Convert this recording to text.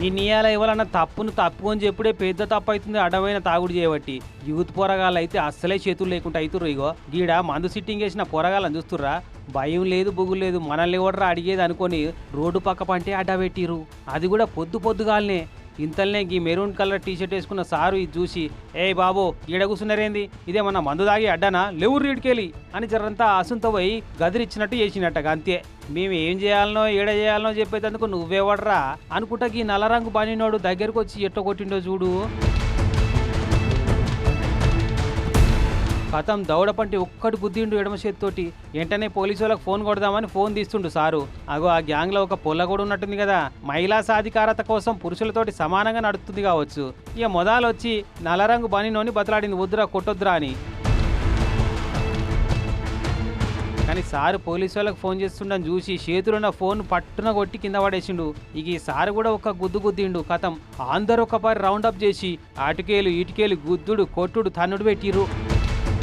ఇన్నియాల ఎవరన్నా తప్పును తప్పుకొని చెప్పుడే పెద్ద తప్పు అవుతుంది అడ్డమైన తాగుడు చేయబట్టి. యూత్ పోరగాళ్ళు అయితే అస్సలే చేతులు లేకుండా అవుతుర్రు. ఇగో గీడ మందు సిట్టింగ్ వేసిన పోరగాళ్ళని చూస్తుర్రా, భయం లేదు బుగులు లేదు, మనల్ని ఎవడరా అడిగేది అనుకొని రోడ్డు పక్క పంటే అడ్డ పెట్టిర్రు. అది కూడా పొద్దుగాలనే. ఇంతల్నే ఈ మెరూన్ కలర్ టీషర్ట్ వేసుకున్న సారు ఇది చూసి, ఏయ్ బాబు ఈడ కూర్చున్నారేంది, ఇదేమన్నా మందు దాగి అడ్డానా, లేవు రీడికెళ్ళి అని జరంతా అసుంతో పోయి గదిరిచ్చినట్టు చేసినట్టగా. అంతే. మేము ఏం చేయాలనో ఏడ చేయాలనో చెప్పేందుకు నువ్వేవడరా అనుకుంటా ఈ నల్లరంగు బనినోడు దగ్గరకు వచ్చి ఎట్ట కొట్టిండో చూడు. కథం దౌడపంటి ఒక్కటి గుద్దిండు ఎడమ చేతితోటి. వెంటనే పోలీసు వాళ్ళకి ఫోన్ కొడదామని ఫోన్ తీస్తుండు సారు. అగో ఆ గ్యాంగ్లో ఒక పొల్ల కూడా ఉన్నట్టుంది కదా, మహిళా సాధికారత కోసం పురుషులతోటి సమానంగా నడుస్తుంది కావచ్చు. ఇక మొదలు వచ్చి నల్లరంగు బనినోని బతలాడింది, వద్దురా కొట్టొద్దురా అని. కానీ సారు పోలీసు వాళ్ళకి ఫోన్ చేస్తుండని చూసి చేతులున్న ఫోన్ పట్టున కొట్టి కింద పడేసిండు. ఇక ఈ సారు కూడా ఒక గుద్దిండు. కథం అందరూ ఒక పరి రౌండప్ చేసి అటుకేలు ఇటుకేలు గుద్దుడు కొట్టుడు తన్నుడు పెట్టిర్రు.